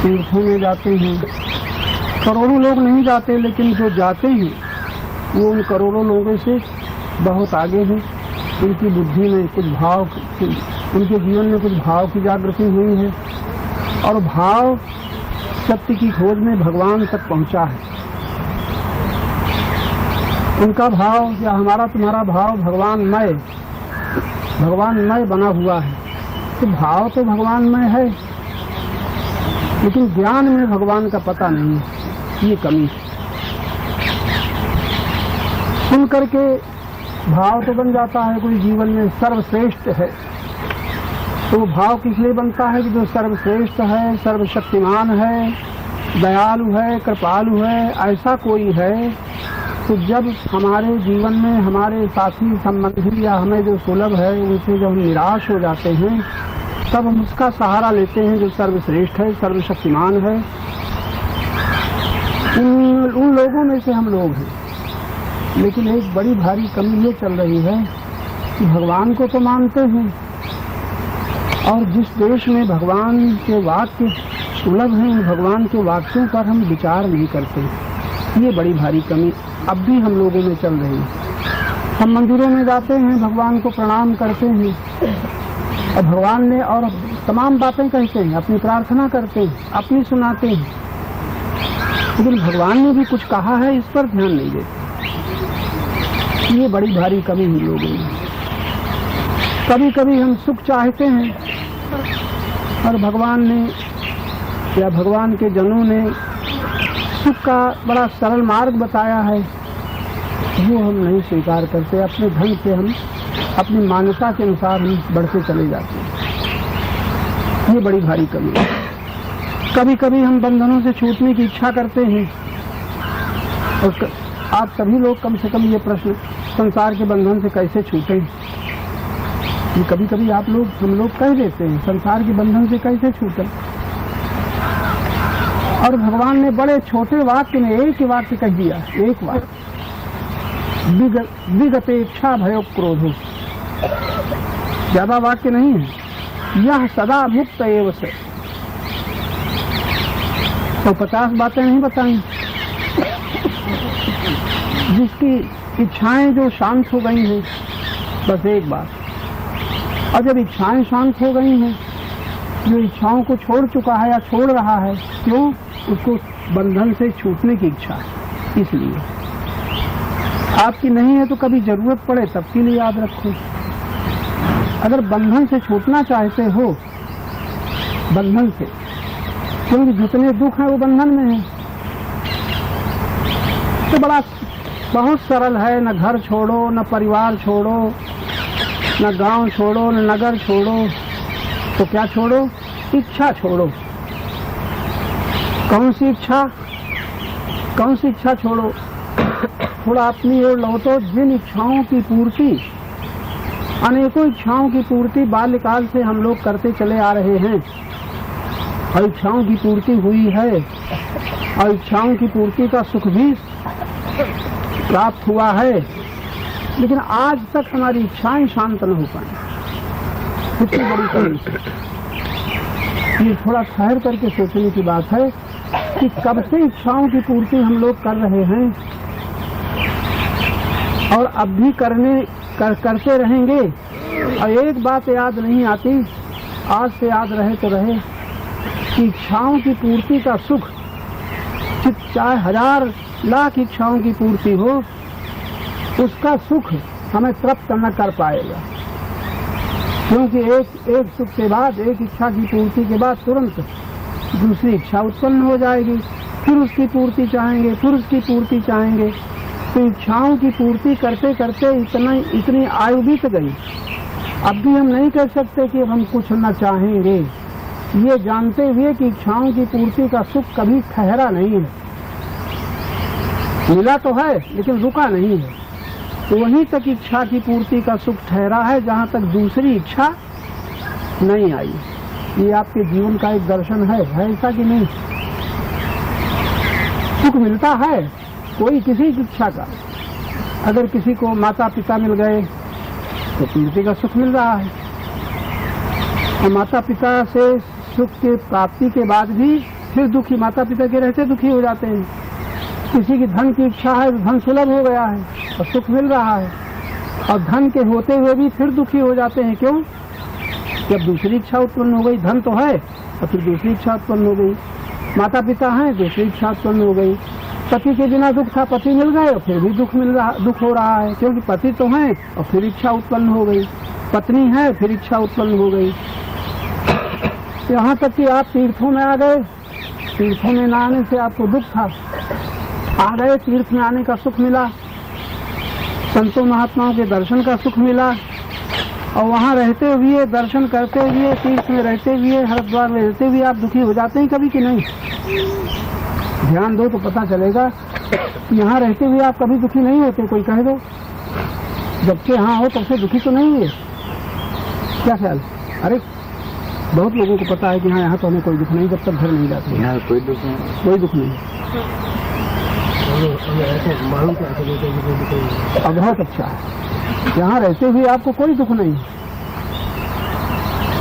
तीर्थों में जाते हैं। करोड़ों लोग नहीं जाते, लेकिन जो जाते हैं वो उन करोड़ों लोगों से बहुत आगे हैं। उनकी बुद्धि में कुछ भाव, उनके जीवन में कुछ भाव की जागृति हुई है और भाव सत्य की खोज में भगवान तक पहुंचा है। उनका भाव या हमारा तुम्हारा भाव भगवानमय बना हुआ है। तो भाव तो भगवानमय है, लेकिन ज्ञान में भगवान का पता नहीं है, ये कमी है। सुन करके भाव तो बन जाता है कोई जीवन में सर्वश्रेष्ठ है, तो वो भाव किस लिए बनता है कि जो सर्वश्रेष्ठ है, सर्वशक्तिमान है, दयालु है, कृपालु है, ऐसा कोई है। तो जब हमारे जीवन में हमारे साथी संबंधी या हमें जो सुलभ है उनसे जब हम निराश हो जाते हैं, तब हम उसका सहारा लेते हैं जो सर्वश्रेष्ठ है, सर्वशक्तिमान है। उन लोगों में से हम लोग हैं। लेकिन एक बड़ी भारी कमी ये चल रही है कि भगवान को तो मानते हैं और जिस देश में भगवान के वाक्य सुलभ हैं, भगवान के वाक्यों पर हम विचार नहीं करते। ये बड़ी भारी कमी अब भी हम लोगों में चल रही है। हम मंदिरों में जाते हैं, भगवान को प्रणाम करते हैं और भगवान ने और तमाम बातें कहते हैं, अपनी प्रार्थना करते हैं, अपनी सुनाते हैं, लेकिन भगवान ने भी कुछ कहा है इस पर ध्यान नहीं देते। ये बड़ी भारी कमी हम लोगों में। कभी कभी हम सुख चाहते हैं और भगवान ने या भगवान के जनों ने सुख का बड़ा सरल मार्ग बताया है, वो हम नहीं स्वीकार करते। अपने ढंग से हम अपनी मान्यता के अनुसार हम बढ़ते चले जाते हैं। ये बड़ी भारी कमी है। कभी कभी हम बंधनों से छूटने की इच्छा करते हैं और आप सभी लोग कम से कम ये प्रश्न, संसार के बंधन से कैसे छूटें, ये कभी कभी हम लोग कह देते हैं, संसार के बंधन से कैसे छूटें। और भगवान ने बड़े छोटे वाक्य में एक ही वाक्य कह दिया, एक वाक्य, विगतेच्छा भयो क्रोधो। ज्यादा वाक्य नहीं है। यह सदा मुक्त एव से। तो 50 बातें नहीं बताई। जिसकी इच्छाएं जो शांत हो गई हैं, बस एक बात। और जब इच्छाएं शांत हो गई हैं, जो इच्छाओं को छोड़ चुका है या छोड़ रहा है, क्यों? उसको बंधन से छूटने की इच्छा है। इसलिए आपकी नहीं है तो कभी जरूरत पड़े तब के लिए याद रखो। अगर बंधन से छूटना चाहते हो, बंधन से, क्योंकि जितने दुख हैं वो बंधन में है, तो बहुत सरल है। न घर छोड़ो, न परिवार छोड़ो, न गांव छोड़ो, न नगर छोड़ो, तो क्या छोड़ो? इच्छा छोड़ो। कौन सी इच्छा? कौन सी इच्छा छोड़ो? थोड़ा अपनी ओर लौटो। जिन इच्छाओं की पूर्ति, अनेकों इच्छाओं की पूर्ति बाल्यकाल से हम लोग करते चले आ रहे हैं और इच्छाओं की पूर्ति हुई है और इच्छाओं की पूर्ति का सुख भी प्राप्त हुआ है, लेकिन आज तक हमारी इच्छाएं शांत न हो पाई। कितनी बड़ी कमी। ये थोड़ा ठहर करके सोचने की बात है कि कब से इच्छाओं की पूर्ति हम लोग कर रहे हैं और अब भी करते रहेंगे। और एक बात याद नहीं आती, आज से याद रहे तो रहे, कि इच्छाओं की पूर्ति का सुख, चाहे 1000 लाख इच्छाओं की पूर्ति हो, उसका सुख हमें तृप्त न कर पाएगा। क्योंकि एक सुख के बाद, एक इच्छा की पूर्ति के बाद तुरंत दूसरी इच्छा उत्पन्न हो जाएगी, फिर उसकी पूर्ति चाहेंगे, फिर उसकी पूर्ति चाहेंगे। तो इच्छाओं की पूर्ति करते करते इतनी आयु बीत गई। अब भी हम नहीं कह सकते कि हम कुछ न चाहेंगे, ये जानते हुए कि इच्छाओं की पूर्ति का सुख कभी ठहरा नहीं है। मिला तो है लेकिन रुका नहीं है। तो वहीं तक इच्छा की पूर्ति का सुख ठहरा है जहाँ तक दूसरी इच्छा नहीं आई। ये आपके जीवन का एक दर्शन है ऐसा कि नहीं? सुख मिलता है कोई किसी इच्छा का। अगर किसी को माता पिता मिल गए तो पूर्ति का सुख मिल रहा है, और माता पिता से सुख के प्राप्ति के बाद भी फिर दुखी, माता पिता के रहते दुखी हो जाते हैं। किसी की धन की इच्छा है तो धन सुलभ हो गया है और सुख मिल रहा है, और धन के होते हुए भी फिर दुखी हो जाते हैं। क्यों? जब दूसरी इच्छा उत्पन्न हो गई, धन तो है और फिर दूसरी इच्छा उत्पन्न हो गई, माता पिता हैं दूसरी इच्छा उत्पन्न हो गई, पति के बिना दुख था, पति मिल गए और फिर भी दुख हो रहा है, क्योंकि पति तो हैं और फिर इच्छा उत्पन्न हो गई, पत्नी है फिर इच्छा उत्पन्न हो गई। यहाँ तक कि आप तीर्थों में आ गए, तीर्थों में न आने से आपको दुख था, आ गए, तीर्थ में आने का सुख मिला, संतों महात्माओं के दर्शन का सुख मिला, और वहाँ रहते हुए, दर्शन करते हुए, तीर्थ में रहते हुए, हरिद्वार में रहते हुए आप दुखी हो जाते हैं कभी कि नहीं? ध्यान दो तो पता चलेगा कि यहाँ रहते हुए आप कभी दुखी नहीं होते। कोई कह दो जबकि यहाँ हो तब से दुखी तो नहीं है, क्या ख्याल? अरे बहुत लोगों को पता है कि हाँ यहाँ तो हमें कोई दुख नहीं, जब तक घर नहीं जाते। यहाँ कोई दुख नहीं, कोई दुख नहीं। बहुत अच्छा है, यहाँ रहते हुए आपको कोई दुख नहीं,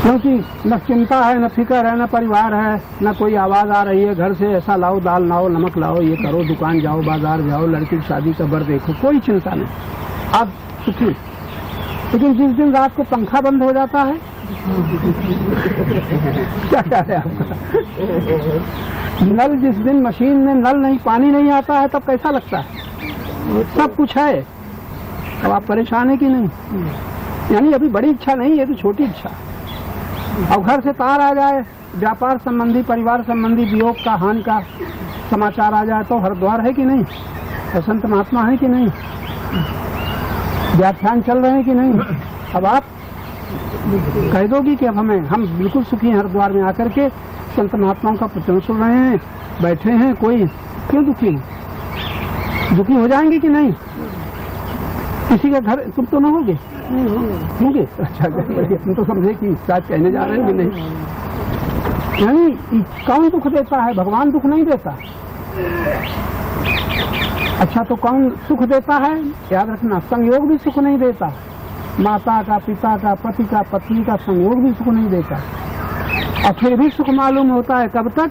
क्योंकि न चिंता है, न फिक्र है, न परिवार है, न कोई आवाज आ रही है घर से ऐसा लाओ, दाल लाओ, नमक लाओ, ये करो, दुकान जाओ, बाजार जाओ, लड़की की शादी का बर देखो, कोई चिंता नहीं, आप सुखी। लेकिन जिस दिन रात को पंखा बंद हो जाता है क्या है आपका? नल जिस दिन मशीन में नल नहीं, पानी नहीं आता है, तब कैसा लगता है? सब कुछ है, अब आप परेशान है कि नहीं? यानी अभी बड़ी इच्छा नहीं है, तो छोटी इच्छा। और घर से तार आ जाए, व्यापार संबंधी, परिवार संबंधी, वियोग का, हानि का समाचार आ जाए, तो हरिद्वार है कि नहीं? और संत महात्मा है कि नहीं? व्याख्यान चल रहे हैं कि नहीं? अब आप कह दोगी कि अब हम बिल्कुल सुखी हैं हरिद्वार में आकर के, संत महात्माओं का प्रवचन सुन रहे हैं, बैठे हैं, कोई क्यों दुखी? दुखी हो जाएंगे कि नहीं? किसी का घर तुम तो न होगे? होंगे। अच्छा, तुम तो समझे कि शायद कहने जा रहे हैं कि नहीं। यानी कौन दुख देता है? भगवान दुख नहीं देता। अच्छा, तो कौन सुख देता है? याद रखना, संयोग भी सुख नहीं देता। माता का, पिता का, पति का, पत्नी का संयोग भी सुख नहीं देता। और फिर भी सुख मालूम होता है कब तक?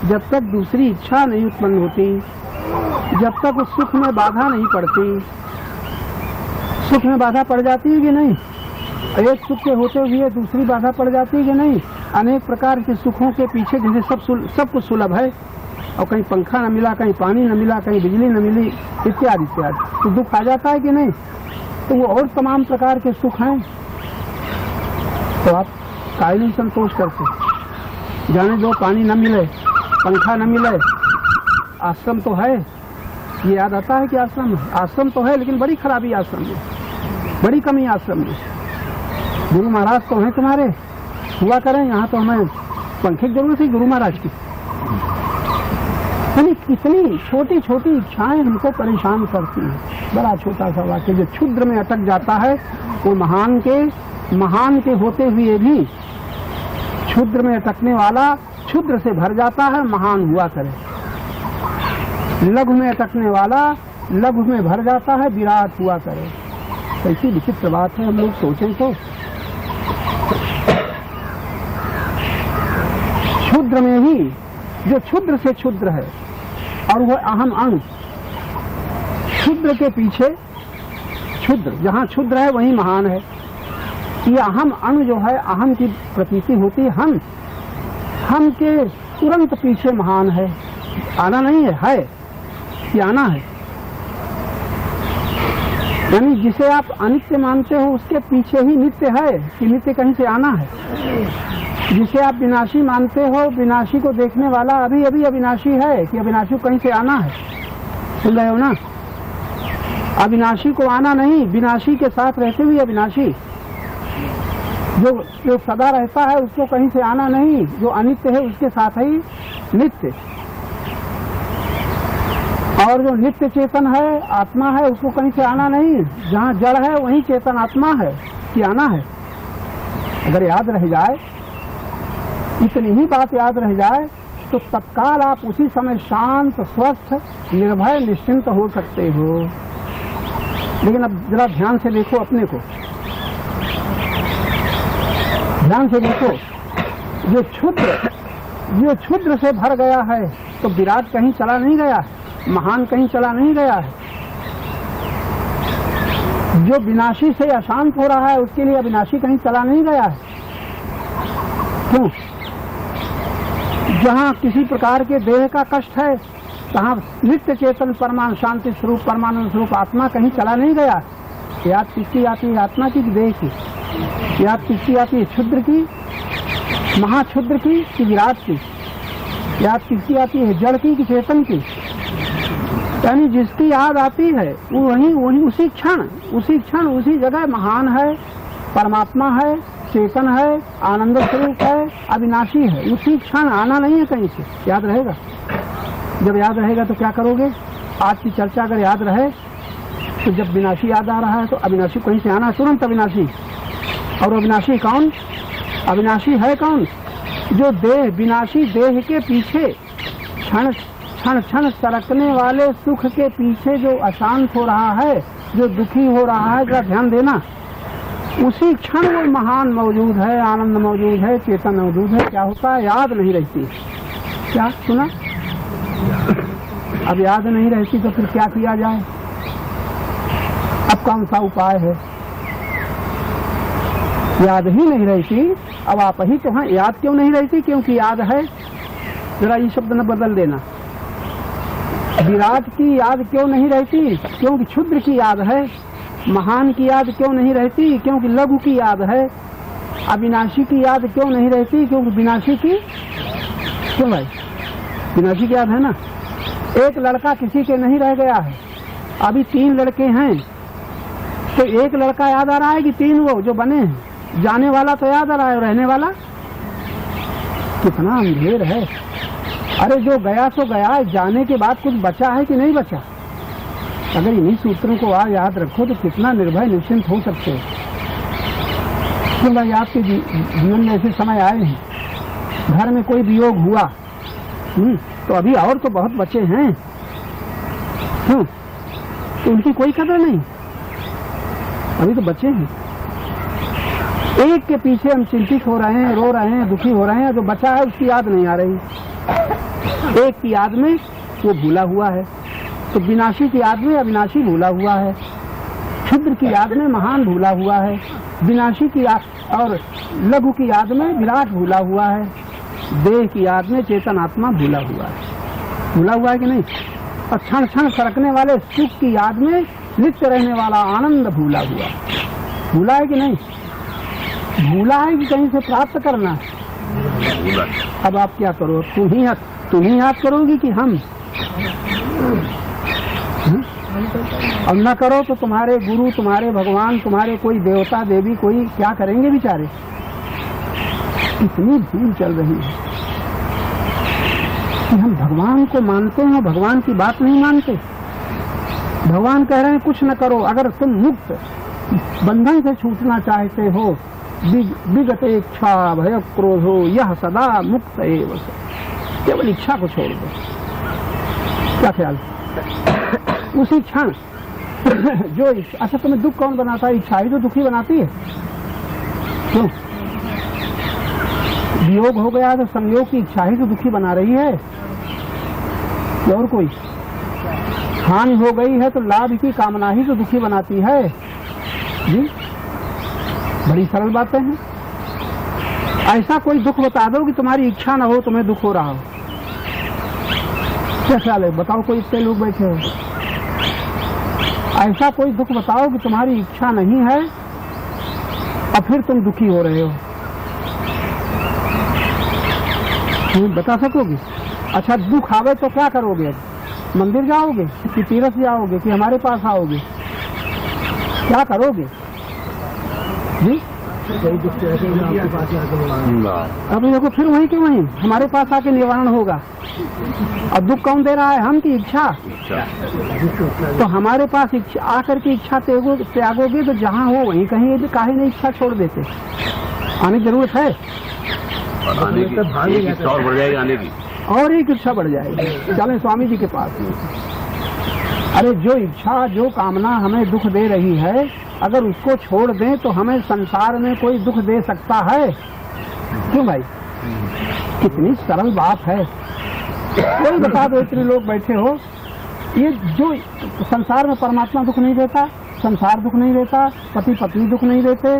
जब तक दूसरी इच्छा नहीं उत्पन्न होती, जब तक उस सुख में बाधा नहीं पड़ती। सुख में बाधा पड़ जाती है कि नहीं? एक सुख के होते हुए दूसरी बाधा पड़ जाती है कि नहीं? अनेक प्रकार के सुखों के पीछे जैसे सब कुछ सुलभ है, और कहीं पंखा न मिला, कहीं पानी न मिला, कहीं बिजली न मिली, इत्यादि इत्यादि, तो दुख आ जाता है कि नहीं? तो वो और तमाम प्रकार के सुख हैं, तो आप काहे नहीं संतोष करते? जाने दो, पानी न मिले, पंखा न मिले, आश्रम तो है, ये याद आता है कि आश्रम तो है, लेकिन बड़ी खराबी आश्रम में, बड़ी कमी आश्रम में। गुरु महाराज तो हैं तुम्हारे, हुआ करें, यहाँ तो हमें पंखे की जरूरत है गुरु महाराज की। यानी इतनी छोटी छोटी इच्छाएं हमको परेशान करती हैं। बड़ा छोटा सा वाक्य, जो क्षुद्र में अटक जाता है वो महान के होते हुए भी क्षुद्र में अटकने वाला क्षुद्र से भर जाता है, महान हुआ करे। लघु में अटकने वाला लघु में भर जाता है, विराट हुआ करे। कैसी विचित्र बात है, हम लोग सोचें तो। क्षुद्र में ही जो क्षुद्र से क्षुद्र है, और वह अहम अणु, क्षुद्र के पीछे क्षुद्र, जहाँ क्षुद्र है वहीं महान है। ये अहम अणु जो है, अहम की प्रतीति होती है हम के तुरंत पीछे महान है। आना नहीं है कि आना है। यानी जिसे आप अनित्य मानते हो उसके पीछे ही नित्य है कि नित्य कहीं से आना है। जिसे आप विनाशी मानते हो, विनाशी को देखने वाला अभी अभी अविनाशी है कि अविनाशी को कहीं से आना है। सुन रहे हो ना? अविनाशी को आना नहीं, विनाशी के साथ रहते हुए अविनाशी। जो सदा रहता है उसको कहीं से आना नहीं, जो अनित्य है उसके साथ ही नित्य। और जो नित्य चेतन है, आत्मा है, उसको कहीं से आना नहीं। जहाँ जड़ है वहीं चेतन आत्मा है कि आना है। अगर याद रह जाए, इतनी ही बात याद रह जाए, तो तत्काल आप उसी समय शांत, स्वस्थ, निर्भय, निश्चिंत हो सकते हो। लेकिन अब जरा ध्यान से देखो अपने को, ध्यान से देखो। जो क्षुद्र जो क्षुद्र से भर गया है तो विराट कहीं चला नहीं गया है, महान कहीं चला नहीं गया है। जो विनाशी से अशांत हो रहा है उसके लिए अविनाशी कहीं चला नहीं गया है। क्यों? जहाँ किसी प्रकार के देह का कष्ट है तहाँ नित्य चेतन परमाणु शांति स्वरूप परमानंद स्वरूप आत्मा कहीं चला नहीं गया। याद किसकी आती है? आत्मा की, देह की? याद किसकी आती है? क्षुद्र की, महाक्षुद्र की कि विराट की? याद किसकी आती है? जड़ की कि चेतन की? यानी जिसकी याद आती है वो वही उसी क्षण उसी जगह महान है, परमात्मा है, चेतन है, आनंद स्वरूप है, अविनाशी है। उसी क्षण आना नहीं है कहीं से। याद रहेगा? जब याद रहेगा तो क्या करोगे? आज की चर्चा अगर याद रहे तो जब विनाशी याद आ रहा है तो अविनाशी कहीं से आना, तुरंत अविनाशी। और अविनाशी कौन? अविनाशी है कौन? जो देह, विनाशी देह के पीछे क्षण क्षण सरकने वाले सुख के पीछे जो अशांत हो रहा है, जो दुखी हो रहा है, जरा ध्यान देना, उसी क्षण वो महान मौजूद है, आनंद मौजूद है, चेतन मौजूद है। क्या होता है? याद नहीं रहती। क्या सुना? अब याद नहीं रहती तो फिर क्या किया जाए? अब कौन सा उपाय है? याद ही नहीं रहती। अब आप ही तो हैं। याद क्यों नहीं रहती? क्योंकि याद है। जरा ये शब्द न बदल देना। विराट की याद क्यों नहीं रहती? क्योंकि क्षुद्र की याद है। महान की याद क्यों नहीं रहती? क्योंकि लघु की याद है। अविनाशी की याद क्यों नहीं रहती? क्योंकि विनाशी की। क्यों भाई? विनाशी की याद है ना। एक लड़का किसी के नहीं रह गया है, अभी 3 लड़के हैं, तो एक लड़का याद आ रहा है कि 3 वो जो बने हैं? जाने वाला तो याद आ रहा है, रहने वाला कितना अंधेर है। अरे जो गया सो गया, जाने के बाद कुछ बचा है कि नहीं बचा? अगर इन्हीं सूत्रों को आज याद रखो तो कितना निर्भय निश्चिंत हो सकते हो। क्यों भाई? आपके जीवन में ऐसे समय आए हैं, घर में कोई वियोग हुआ तो अभी और तो बहुत बचे हैं, क्यों? तो उनकी कोई कदर नहीं, अभी तो बचे हैं। एक के पीछे हम चिंतित हो रहे हैं, रो रहे हैं, दुखी हो रहे हैं, जो बचा है उसकी याद नहीं आ रही। एक की याद में वो भूला हुआ है, तो विनाशी की याद में अविनाशी भूला हुआ है, क्षुद्र की याद में महान भूला हुआ है, विनाशी की याद और लघु की याद में विराट भूला हुआ है, देह की याद में चेतन आत्मा भूला हुआ है। भूला हुआ है कि नहीं? और क्षण क्षण सरकने वाले सुख की याद में नित्य रहने वाला आनंद भूला हुआ है। भूला है कि नहीं? भूला है कि कहीं से प्राप्त करना है? अब आप क्या करो? तुम ही याद करोगी कि हम? अब न करो तो तुम्हारे गुरु, तुम्हारे भगवान, तुम्हारे कोई देवता देवी कोई क्या करेंगे बेचारे? इतनी भूल चल रही है कि हम भगवान को मानते हैं, भगवान की बात नहीं मानते। भगवान कह रहे हैं कुछ न करो, अगर तुम मुक्त बंधन से छूटना चाहते हो, विगत इच्छा भय क्रोधो यह सदा मुक्त एव से, केवल इच्छा को छोड़ दो। क्या ख्याल? उसी क्षण जो अच्छा, तुम्हें दुख कौन बनाता है? इच्छा ही तो दुखी बनाती है। क्यों? वियोग हो गया तो संयोग की इच्छा ही तो दुखी बना रही है, और कोई? हानि हो गई है तो लाभ की कामना ही तो दुखी बनाती है जी। बड़ी सरल बातें हैं। ऐसा कोई दुख बता दो कि तुम्हारी इच्छा ना हो, तुम्हें दुख हो रहा हो। क्या ख्याल है? बताओ, कोई इतने लोग बैठे हो, ऐसा कोई दुख बताओ कि तुम्हारी इच्छा नहीं है और फिर तुम दुखी हो रहे हो। तुम बता सकोगे? अच्छा, दुख आवे तो क्या करोगे? मंदिर जाओगे कि तीर्थ जाओगे कि हमारे पास आओगे? क्या करोगे जी? अब देखो, फिर वहीं के वहीं हमारे पास आके निवारण होगा। अब दुख कौन दे रहा है? हम की इच्छा। तो हमारे पास इच्छा आकर के इच्छा त्यागोगे तो जहाँ हो वहीं कहीं काहे नहीं इच्छा छोड़ देते? आने की जरूरत है, आने की इच्छा और बढ़ जाएगी, आने की और एक इच्छा बढ़ जाएगी। चलें स्वामी जी के पास। अरे जो इच्छा, जो कामना हमें दुख दे रही है, अगर उसको छोड़ दें तो हमें संसार में कोई दुख दे सकता है? क्यों भाई? कितनी सरल बात है। कोई बता दो, इतने लोग बैठे हो, ये जो संसार में परमात्मा दुख नहीं देता, संसार दुख नहीं देता, पति पत्नी दुख नहीं देते,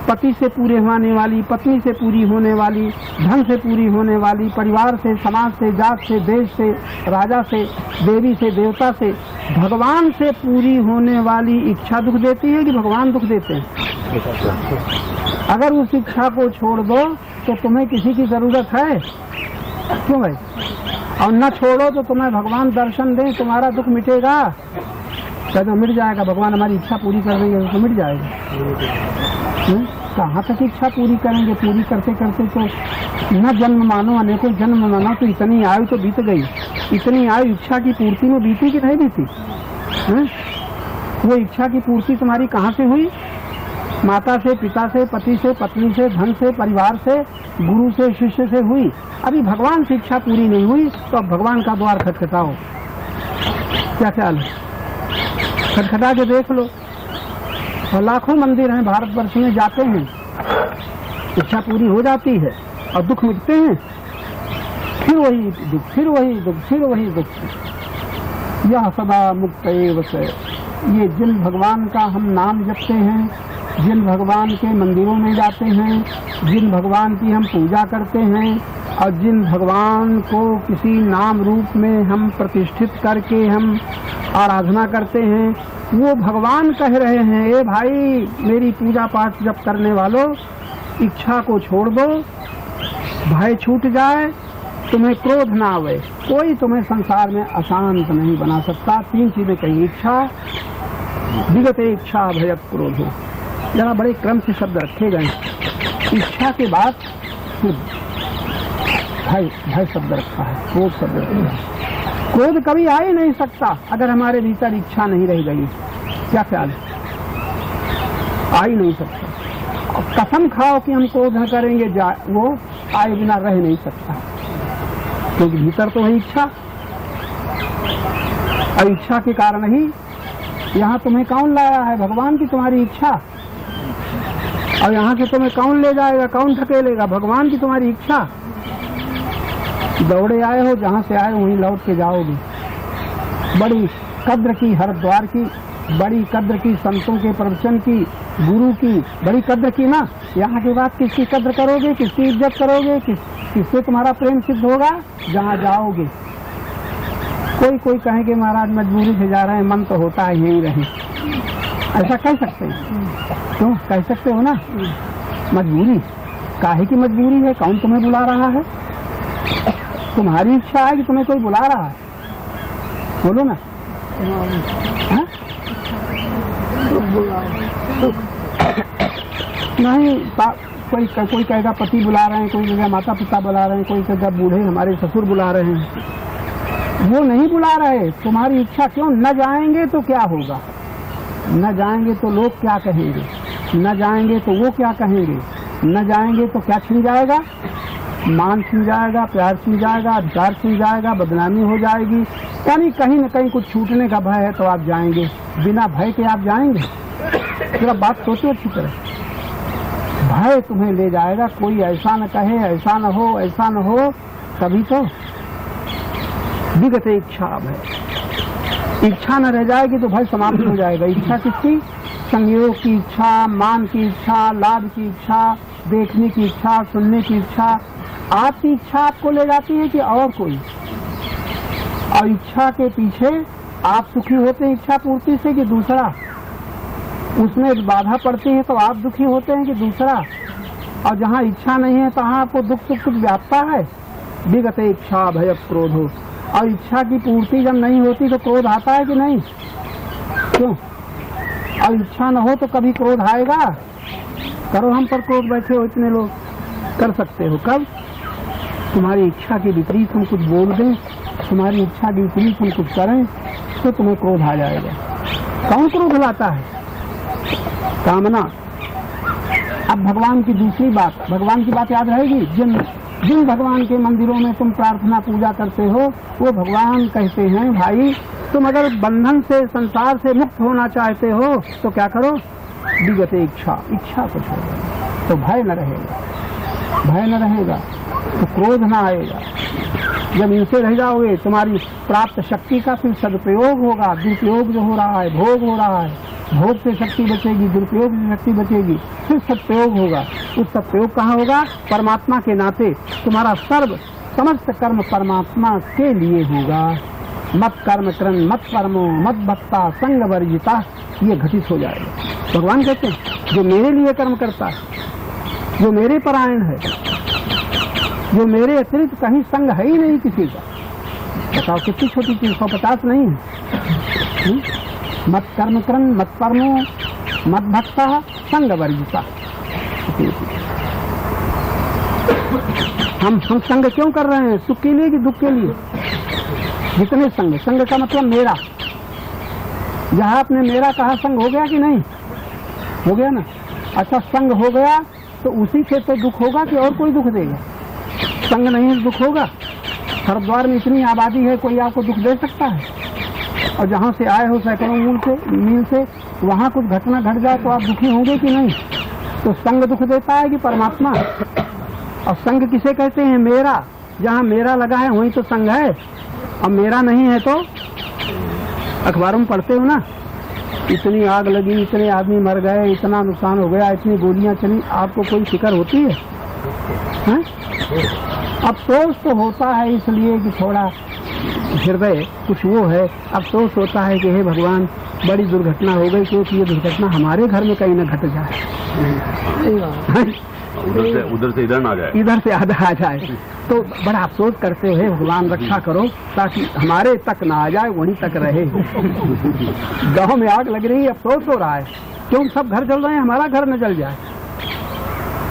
पति से पूरे होने वाली, पत्नी से पूरी होने वाली, धन से पूरी होने वाली, परिवार से, समाज से, जात से, देश से, राजा से, देवी से, देवता से, भगवान से पूरी होने वाली इच्छा दुख देती है कि भगवान दुख देते हैं? अगर उस इच्छा को छोड़ दो तो तुम्हें किसी की जरूरत है? क्यों भाई? और न छोड़ो तो तुम्हें भगवान दर्शन दे, तुम्हारा दुख मिटेगा? कहते मिट जाएगा, भगवान हमारी इच्छा पूरी कर देंगे तो मिट जाएगा। कहाँ तक इच्छा पूरी करेंगे? पूरी करते करते तो न जन्म मानो, अनेकों जन्म मानो, तो इतनी आयु तो बीत गई। इतनी आयु इच्छा की पूर्ति में बीती कि नहीं बीती? वो इच्छा की पूर्ति तुम्हारी कहाँ से हुई? माता से, पिता से, पति से, पत्नी से, धन से, परिवार से, गुरु से, शिष्य से हुई। अभी भगवान से इच्छा पूरी नहीं हुई तो अब भगवान का द्वार खटखटाओ। क्या ख्याल है? खटखटा के देख लो। और लाखों मंदिर हैं भारतवर्ष में, जाते हैं, इच्छा पूरी हो जाती है और दुख मिटते हैं, फिर वही दुख, फिर वही दुख, फिर वही दुख। यह सदा मुक्त एव से। ये जिन भगवान का हम नाम जपते हैं, जिन भगवान के मंदिरों में जाते हैं, जिन भगवान की हम पूजा करते हैं और जिन भगवान को किसी नाम रूप में हम प्रतिष्ठित करके हम आराधना करते हैं, वो भगवान कह रहे हैं, ए भाई मेरी पूजा पाठ जब करने वालों, इच्छा को छोड़ दो, भय छूट जाए, तुम्हें क्रोध ना आवे, कोई तुम्हें संसार में अशांत नहीं बना सकता। 3 चीजें कही, इच्छा, विगत इच्छा, भय, क्रोध। जरा बड़े क्रम से शब्द रखे गए। इच्छा के बाद भय, भय शब्द रखा है, क्रोध शब्द रखा है। क्रोध कभी आ ही नहीं सकता अगर हमारे भीतर इच्छा नहीं रह गई। क्या ख्याल है? आ ही नहीं सकता। कसम खाओ कि हम क्रोध न करेंगे, वो आए बिना रह नहीं सकता, क्योंकि भीतर तो है इच्छा। और इच्छा के कारण ही यहाँ तुम्हें कौन लाया है? भगवान की तुम्हारी इच्छा। और यहाँ से तुम्हें कौन ले जाएगा, कौन धकेलेगा? भगवान की तुम्हारी इच्छा। दौड़े आए हो, जहाँ से आए वहीं लौट के जाओगे। बड़ी कद्र की हरिद्वार की, बड़ी कद्र की संतों के प्रवचन की, गुरु की बड़ी कद्र की ना। यहाँ के बाद किसकी कद्र करोगे, किसकी इज्जत करोगे, किससे तुम्हारा प्रेम सिद्ध होगा? जहाँ जाओगे। कोई कहेंगे महाराज मजबूरी से जा रहे हैं, मन तो होता है यहीं रहे। ऐसा कह सकते हैं? क्यों कह सकते हो ना? मजबूरी काहे की मजबूरी है? कौन तुम्हें बुला रहा है? तुम्हारी इच्छा है कि तुम्हें कोई बुला रहा है? बोलो ना। नहीं, कोई कहेगा पति बुला रहे हैं, कोई कहेगा माता पिता बुला रहे हैं, कोई कहेगा बूढ़े हमारे ससुर बुला रहे हैं। वो नहीं बुला रहे, तुम्हारी इच्छा। क्यों? न जाएंगे तो क्या होगा? न जाएंगे तो लोग क्या कहेंगे? न जाएंगे तो वो क्या कहेंगे? न जाएंगे तो क्या छिन जाएगा? मान छिन जाएगा, प्यार छिन जाएगा, अधिकार छिन जाएगा, बदनामी हो जाएगी। यानी कहीं न कहीं कुछ छूटने का भय है तो आप जाएंगे। बिना भय के आप जाएंगे? जरा बात सोचो अच्छी तरह। भय तुम्हें ले जाएगा। कोई ऐसा न कहे, ऐसा न हो, ऐसा न हो, तभी तो विगत इच्छा। भय, इच्छा न रह जाएगी तो भय समाप्त हो जाएगा। इच्छा किसकी? संयोग की इच्छा, मान की इच्छा, लाभ की इच्छा, देखने की इच्छा, सुनने की इच्छा। आपकी इच्छा आपको ले जाती है कि और कोई? और इच्छा के पीछे आप सुखी होते हैं इच्छा पूर्ति से कि दूसरा? उसमें बाधा पड़ती है तो आप दुखी होते हैं कि दूसरा? और जहाँ इच्छा नहीं है तहाँ आपको दुख सुख कुछ व्यापता है। विगत इच्छा भय क्रोध हो। और इच्छा की पूर्ति जब नहीं होती तो क्रोध आता है कि नहीं? क्यों? और इच्छा न हो तो कभी क्रोध आएगा? करो हम पर क्रोध, बैठे हो इतने लोग, कर सकते हो। कब? तुम्हारी इच्छा के विपरीत हम कुछ बोल दें, तुम्हारी इच्छा के विपरीत हम कुछ करें तो तुम्हें क्रोध आ जाएगा। कौन क्रोध लाता है? कामना। अब भगवान की दूसरी बात, भगवान की बात याद रहेगी। जिन भगवान के मंदिरों में तुम प्रार्थना पूजा करते हो, वो भगवान कहते हैं भाई तुम अगर बंधन से, संसार से मुक्त होना चाहते हो तो क्या करो? विगत इच्छा, इच्छा को छोड़ो तो भय न रहेगा। भय न रहेगा तो क्रोध ना आएगा। जब इनसे रह जाओगे तुम्हारी प्राप्त शक्ति का फिर सदुपयोग होगा। दुरुपयोग जो हो रहा है, भोग हो रहा है, भोग से शक्ति बचेगी, दुरुपयोग से शक्ति बचेगी, फिर सदुपयोग होगा। उस सदुपयोग कहाँ होगा? परमात्मा के नाते तुम्हारा समस्त कर्म परमात्मा के लिए होगा। मत कर्म कृन मत कर्मो मत भक्ता संग वर्जिता, ये घटित हो जाएगा। भगवान कहते हैं जो मेरे लिए कर्म करता है, जो मेरे परायण है, जो मेरे अतिरिक्त कहीं संग है ही नहीं किसी का। बताओ कितनी छोटी चीज, 150 नहीं है। मत कर्म कृन मत कर्मो मत भक्ता संग वर्जिता। हम संग क्यों कर रहे हैं? सुख के लिए कि दुख के लिए? जितने संग, संग का मतलब मेरा, जहाँ आपने मेरा कहा संग हो गया कि नहीं? हो गया ना। अच्छा संग हो गया तो उसी से तो दुख होगा कि और कोई दुख देगा? संग नहीं है दुख होगा? हरिद्वार में इतनी आबादी है, कोई आपको दुख दे सकता है? और जहाँ से आए हो सैकड़ों मील से वहाँ कुछ घटना घट जाए तो आप दुखी होंगे कि नहीं? तो संग दुख देता है कि परमात्मा? और संग किसे कहते हैं? मेरा। जहाँ मेरा लगा है वहीं तो संग है, और मेरा नहीं है तो? अखबारों में पढ़ते हो ना, इतनी आग लगी, इतने आदमी मर गए, इतना नुकसान हो गया, इतनी गोलियां चली, आपको कोई फिक्र होती है? हैं? अफसोस तो होता है इसलिए कि थोड़ा हृदय कुछ वो है, अफसोस होता है कि हे भगवान बड़ी दुर्घटना हो गई, क्योंकि ये दुर्घटना हमारे घर में कहीं न घट जाए, उधर से इधर ना जाए, इधर से आधा आ जाए। तो बड़ा अफसोस करते हो, भगवान रक्षा करो ताकि हमारे तक ना आ जाए, वहीं तक रहे। गांव में आग लग रही है, अफसोस हो रहा है, क्यों सब घर जल रहे हैं, हमारा घर न जल जाए।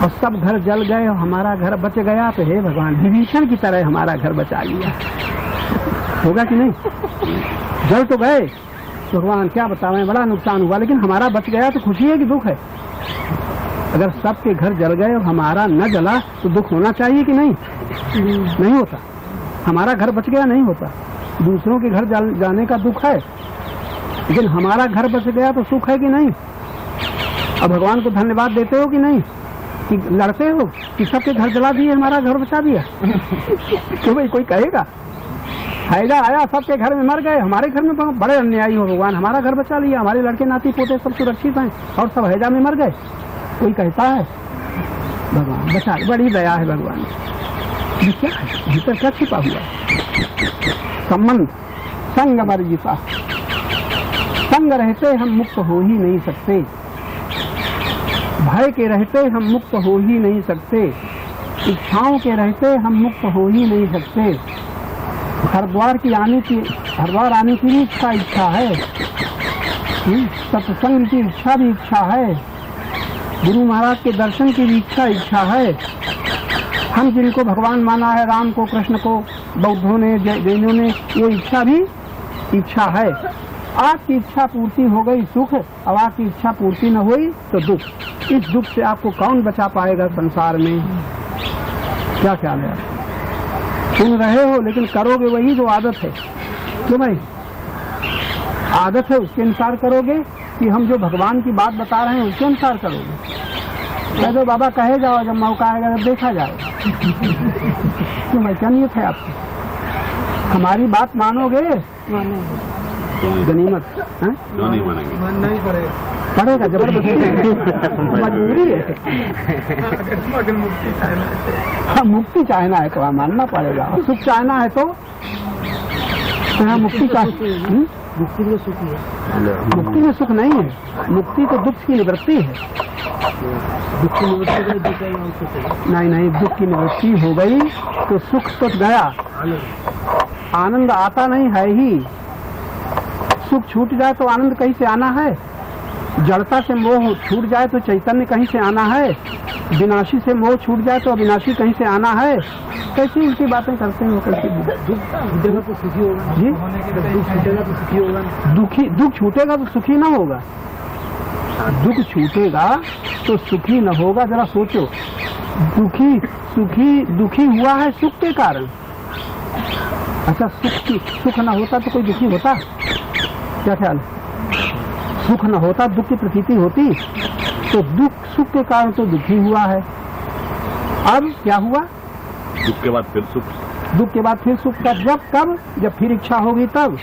और सब घर जल गए और हमारा घर बच गया, तो हे भगवान विभीषण की तरह हमारा घर बचा लिया। होगा कि नहीं? जल तो गए, भगवान क्या बतावें, बड़ा नुकसान हुआ, लेकिन हमारा बच गया तो खुशी है कि दुख है? अगर सबके घर जल गए और हमारा न जला तो दुख होना चाहिए कि नहीं? नहीं होता। हमारा घर बच गया नहीं होता, दूसरों के घर जाने का दुख है, लेकिन हमारा घर बच गया तो सुख है कि नहीं? अब भगवान को धन्यवाद देते हो कि नहीं? कि लड़ते हो कि सबके घर जला दिए, हमारा घर बचा दिया? क्यों भाई, कोई कहेगा? हैजा आया, सबके घर में मर गए, हमारे घर में बड़े अन्यायी हो भगवान, हमारा घर बचा लिया, हमारे लड़के नाती पोते सब सुरक्षित हैं और सब हैजा में मर गए। कोई कहता है? भगवान बचा, बड़ी दया है भगवान। ये क्या है भीतर, क्या छिपा हुआ? संबंध संग वर्जिता। संग रहते हम मुक्त हो ही नहीं सकते, भय के रहते हम मुक्त हो ही नहीं सकते, इच्छाओं के रहते हम मुक्त हो ही नहीं सकते। हरिद्वार आने की भी इच्छा है, सत्संग की इच्छा भी इच्छा है, गुरु महाराज के दर्शन की भी इच्छा है। हम जिनको भगवान माना है, राम को, कृष्ण को, बौद्धों ने, जैनों ने, ये इच्छा भी इच्छा है। आपकी इच्छा पूर्ति हो गई सुख, अब आपकी इच्छा पूर्ति न हुई तो दुख। इस दुख से आपको कौन बचा पाएगा संसार में? क्या ख्याल है? सुन रहे हो लेकिन करोगे वही जो आदत है। क्यों भाई? आदत है उसके अनुसार करोगे कि हम जो भगवान की बात बता रहे हैं उसके अनुसार करोगे? कह दो बाबा कहे जाओ, जब मौका आएगा तब देखा जाएगा। क्यों भाई, क्या नियत है आपकी? हमारी बात मानोगे? गनीमत है? क्यों नहीं मानेंगे? मानना ही पड़ेगा, पड़ेगा, जबरदस्ती मजबूरी है। अगर मुक्ति चाहना है, हाँ मुक्ति चाहना है तो मानना पड़ेगा, और सुख चाहना है तो हाँ मुक्ति चाहिए। मुक्ति में सुख है, मुक्ति में सुख नहीं है, मुक्ति तो दुख की निवृत्ति है। दुख की निवृत्ति नहीं, दुख की निवृत्ति हो गई तो सुख तो गया, आनंद आता नहीं है ही। सुख छूट जाए तो आनंद कहीं से आना है? जड़ता से मोह छूट जाए तो चैतन्य कहीं से आना है? विनाशी से मोह छूट जाए तो अविनाशी कहीं से आना है? कैसी उल्टी बातें करते हैं? कैसी छूटेगा तो सुखी होगा जी? दुख छूटेगा तो सुखी होगा। दुख छूटेगा तो सुखी ना होगा, दुख छूटेगा तो सुखी न होगा। जरा सोचो, दुखी हुआ है सुख के कारण। अच्छा सुख न होता तो कोई दुखी होता? क्या ख्याल? सुख न होता दुख की प्रतीति होती, तो दुख सुख के कारण तो दुखी हुआ है। अब क्या हुआ? दुख के बाद फिर सुख। दुख के बाद फिर सुख। कब जब फिर इच्छा होगी तब।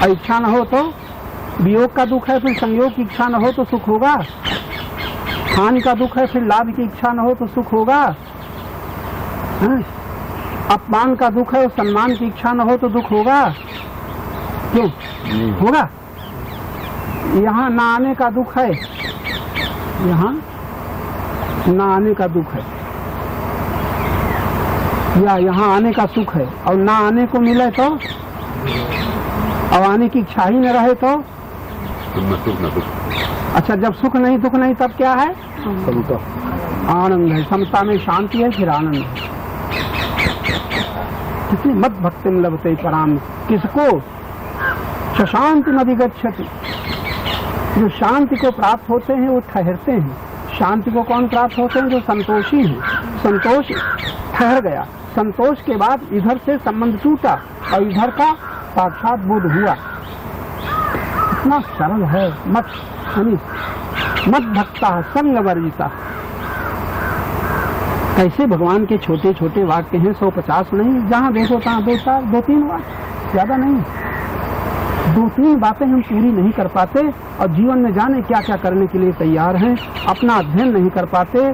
और इच्छा न हो तो वियोग का दुख है, फिर संयोग की इच्छा न हो तो सुख होगा। हानि का दुख है, फिर लाभ की इच्छा न हो तो सुख होगा। अपमान का दुख है और सम्मान की इच्छा न हो तो दुख होगा। क्यों होगा? यहाँ ना आने का दुख है, यहाँ ना आने का दुख है, या यहाँ आने का सुख है। और ना आने को मिले तो, और आने की इच्छा ही न रहे तो न सुख न दुख। अच्छा, जब सुख नहीं दुख नहीं तब क्या है? आनंद है। समता में शांति है, फिर आनंद है। कितनी मत भक्ति में लभते पराम। किसको? शांति अधिगच्छति। जो शांति को प्राप्त होते हैं वो ठहरते हैं। शांति को कौन प्राप्त होते हैं? जो संतोषी हैं। संतोष ठहर गया। संतोष के बाद इधर से संबंध टूटा और इधर का साक्षात बोध हुआ। इतना सरल है। मत भक्ता संग वर्जिता। कैसे भगवान के छोटे छोटे वाक्य हैं, 150 नहीं, जहाँ देखो तहाँ 2-3 वाक्य, ज्यादा नहीं। 2-3 बातें हम पूरी नहीं कर पाते और जीवन में जाने क्या क्या करने के लिए तैयार हैं। अपना अध्ययन नहीं कर पाते।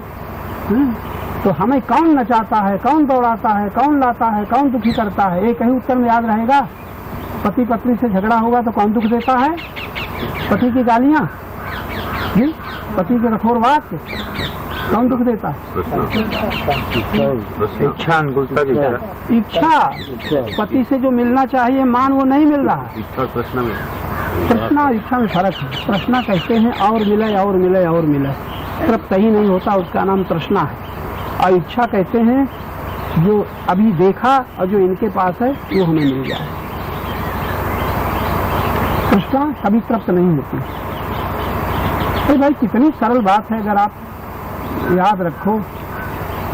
तो हमें कौन नचाता है, कौन दौड़ाता है, कौन लाता है, कौन दुखी करता है? एक ही उत्तर में याद रहेगा। पति पत्नी से झगड़ा होगा तो कौन दुख देता है? पति की गालियाँ, पति के कठोर वाक्य, कौन दुख देता है? इच्छा अनुकूलता की इच्छा। पति से जो मिलना चाहिए मान वो नहीं मिल रहा। इच्छा प्रश्न में, प्रश्न और इच्छा में फर्क है। प्रश्न कहते हैं और मिले और मिले और मिले, तृप्त ही नहीं होता, उसका नाम तृष्णा है। और इच्छा कहते हैं जो अभी देखा और जो इनके पास है वो हमें मिल जाए। तृष्णा कभी तृप्त नहीं होती। तो भाई कितनी सरल बात है। अगर आप याद रखो,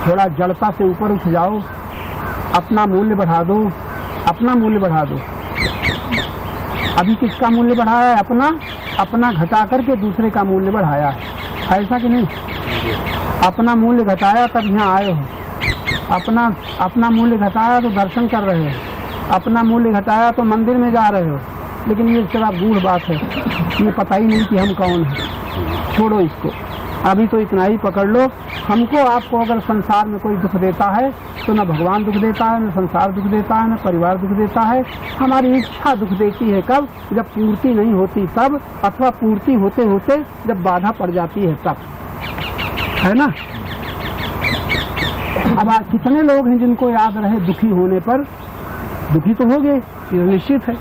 थोड़ा जड़ता से ऊपर उठ जाओ, अपना मूल्य बढ़ा दो, अपना मूल्य बढ़ा दो। अभी किसका मूल्य बढ़ाया है? अपना घटा करके दूसरे का मूल्य बढ़ाया है। ऐसा कि नहीं? अपना मूल्य घटाया तब यहाँ आए हो। अपना मूल्य घटाया तो दर्शन कर रहे हो। अपना मूल्य घटाया तो मंदिर में जा रहे हो। लेकिन ये सिर्फ गूढ़ बात है, ये पता ही नहीं कि हम कौन हैं। छोड़ो इसको, अभी तो इतना ही पकड़ लो। हमको आपको अगर संसार में कोई दुख देता है तो न भगवान दुख देता है, न संसार दुख देता है, न परिवार दुख देता है। हमारी इच्छा दुख देती है। कब? जब पूर्ति नहीं होती तब, अथवा पूर्ति होते होते जब बाधा पड़ जाती है तब, है ना? अब कितने लोग हैं जिनको याद रहे दुखी होने पर? दुखी तो हो गए, ये निश्चित है,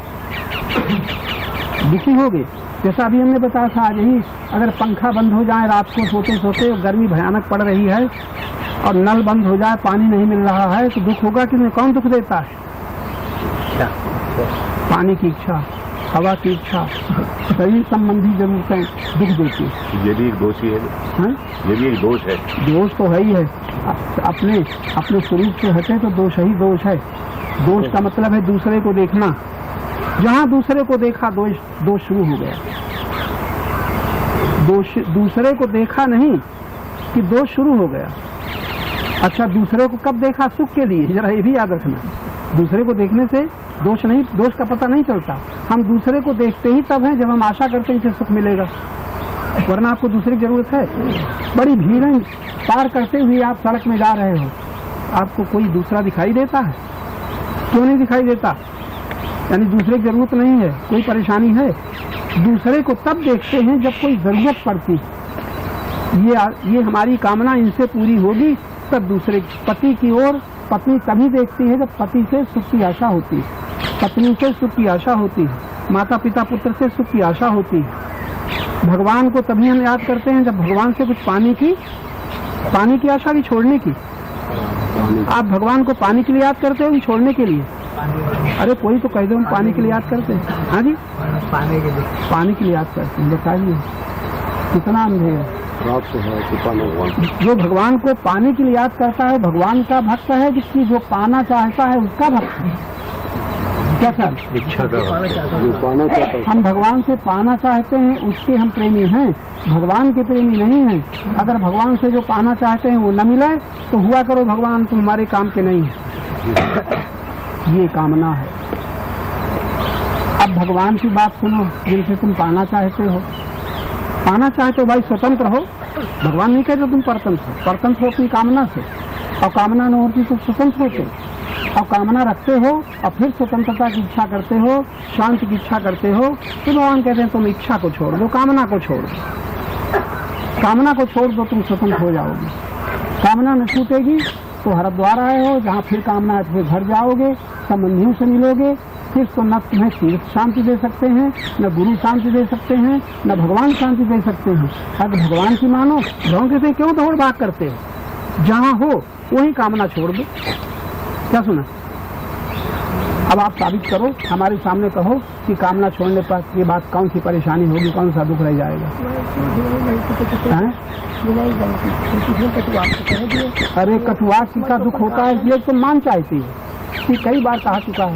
दुखी हो गए। जैसा अभी हमने बताया था आज ही, अगर पंखा बंद हो जाए रात को सोते सोते, गर्मी भयानक पड़ रही है और नल बंद हो जाए, पानी नहीं मिल रहा है, तो दुख होगा कि नहीं? कौन दुख देता है? पानी की इच्छा, हवा की इच्छा, शरीर संबंधी जरूरतें दुख देती है। ये भी एक दोष ही है। ये भी एक दोष है। दोष तो है ही है। अपने स्वरूप से हटे तो दोष ही दोष है। दोष का मतलब है दूसरे को देखना। जहाँ दूसरे को देखा दोष शुरू हो गया। दूसरे को देखा नहीं कि दोष शुरू हो गया। अच्छा, दूसरे को कब देखा? सुख के लिए। जरा ये भी याद रखना, दूसरे को देखने से दोष का पता नहीं चलता। हम दूसरे को देखते ही तब है जब हम आशा करते हैं कि सुख मिलेगा, वरना आपको दूसरे की जरूरत है। बड़ी भीड़ है, पार करते हुए आप सड़क में जा रहे हो, आपको कोई दूसरा दिखाई देता है? क्यों नहीं दिखाई देता? यानी दूसरे की जरूरत नहीं है, कोई परेशानी है। दूसरे को तब देखते हैं जब कोई जरूरत पड़ती। ये हमारी कामना इनसे पूरी होगी तब दूसरे। पति की ओर पत्नी तभी देखती है जब पति से सुख की आशा होती है, पत्नी से सुख की आशा होती है, माता पिता पुत्र से सुख की आशा होती है। भगवान को तभी हम याद करते हैं जब भगवान से कुछ पाने की आशा भी छोड़ने की। आप भगवान को पानी के लिए याद करते हो कि छोड़ने के लिए? अरे कोई तो कह दो हम पानी के लिए याद करते हैं। हाँ जी, पानी के लिए याद करते हैं। बताइए कितना अंधे है। जो भगवान को पाने के लिए याद करता है भगवान का भक्त है, जिसकी जो पाना चाहता है उसका भक्त है। क्या सर? इच्छा का पाना चाहता हूँ। पाना चाहता हूँ। हम भगवान से पाना चाहते हैं, उसके हम प्रेमी हैं, भगवान के प्रेमी नहीं हैं। अगर भगवान से जो पाना चाहते हैं वो न मिले तो हुआ करो भगवान तुम हमारे काम के नहीं है, ये कामना है। अब भगवान की बात सुनो, जिनसे तुम पाना चाहते हो, पाना चाहते हो भाई स्वतंत्र हो। भगवान नहीं कहते तुम परतंत्र हो अपनी कामना से, और कामना न होती तो स्वतंत्र होते, और कामना रखते हो और फिर स्वतंत्रता की इच्छा करते हो, शांति की इच्छा करते हो, तो भगवान कहते हैं तुम इच्छा को छोड़ दो, कामना को छोड़ दो। कामना को छोड़ दो, तुम स्वतंत्र हो जाओगे। कामना न छूटेगी तो हरिद्वार आए हो, जहाँ फिर कामना है तो फिर घर जाओगे, संबंधियों से मिलोगे, फिर तो न तुम्हें तीर्थ शांति दे सकते हैं, न गुरु शांति दे सकते हैं, न भगवान शांति दे सकते हैं। अगर भगवान की मानो, भगवान कहते हैं क्यों दौड़ भाग करते हो, जहाँ हो वही कामना छोड़ दो। क्या सुना? अब आप साबित करो, हमारे सामने कहो कि कामना छोड़ने पर ये बात कौन सी परेशानी होगी, कौन सा दुख रह जाएगा? अरे कटुआसी का दुख होता है इसलिए तुम मान चाहती है कि कई बार कहा चुका है।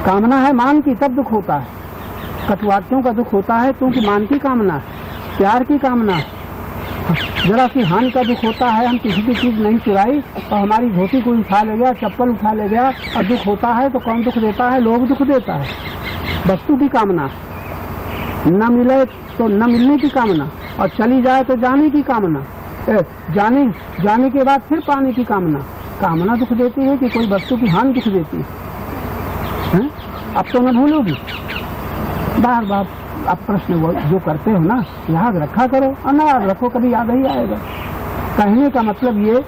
कामना है मान की तब दुख होता है। कटुआसियों का दुख होता है क्योंकि मान की कामना है, प्यार की कामना है। जरा सी हानि का दुख होता है, हम किसी की चीज नहीं चुराई और हमारी धोती को उठा ले गया, चप्पल उठा ले गया और दुख होता है, तो कौन दुख देता है? लोग दुख देता है। वस्तु की कामना, न मिले तो न मिलने की कामना, और चली जाए तो जाने की कामना, जाने के बाद फिर पाने की कामना। कामना दुख देती है कि कोई वस्तु की हानि दुख देती है? अब तो न भूलोगी, बार बार आप प्रश्न जो करते हो ना याद रखा करो, और न याद रखो कभी याद ही आएगा। कहने का मतलब ये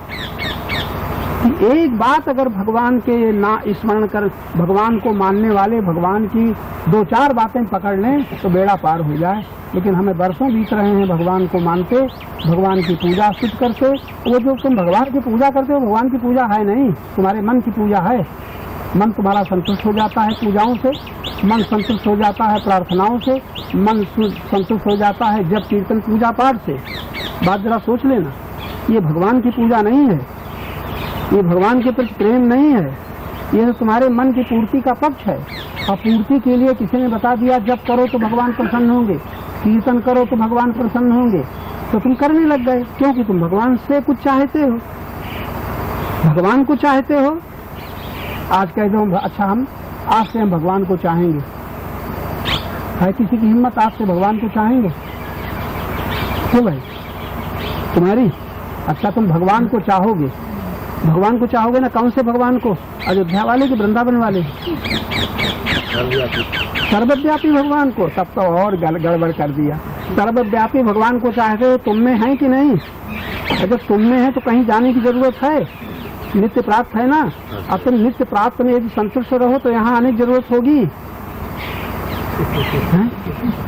कि एक बात अगर भगवान के ना स्मरण कर, भगवान को मानने वाले भगवान की दो चार बातें पकड़ लें तो बेड़ा पार हो जाए। लेकिन हमें वर्षों बीत रहे हैं भगवान को मानते, भगवान की पूजा शुद्ध करते। वो जो तुम भगवान की पूजा करते हो, भगवान की पूजा है नहीं, तुम्हारे मन की पूजा है। मन तुम्हारा संतुष्ट हो जाता है पूजाओं से, मन संतुष्ट हो जाता है प्रार्थनाओं से, मन संतुष्ट हो जाता है जब कीर्तन पूजा पाठ से। बात जरा सोच लेना, ये भगवान की पूजा नहीं है, ये भगवान के प्रति प्रेम नहीं है, ये तो तुम्हारे मन की पूर्ति का पक्ष है। और पूर्ति के लिए किसी ने बता दिया जब करो तो भगवान प्रसन्न होंगे, कीर्तन करो तो भगवान प्रसन्न होंगे, तो तुम करने लग गए क्योंकि तुम भगवान से कुछ चाहते हो, भगवान को चाहते हो। आज कह दो अच्छा हम आज से हम भगवान को चाहेंगे, है किसी की हिम्मत आज से भगवान को चाहेंगे? क्यों भाई तुम्हारी? अच्छा तुम भगवान को चाहोगे, भगवान को चाहोगे ना, कौन से भगवान को? अयोध्या वाले कि वृंदावन वाले? सर्वव्यापी भगवान को। तब तो और गड़बड़ कर दिया। सर्वव्यापी भगवान को चाहते हो, तुम में है कि नहीं? अगर तुम में है तो कहीं जाने की जरूरत है, नित्य प्राप्त है ना। अब तुम नित्य प्राप्त में यदि संतुष्ट रहो तो यहाँ आने की जरूरत होगी।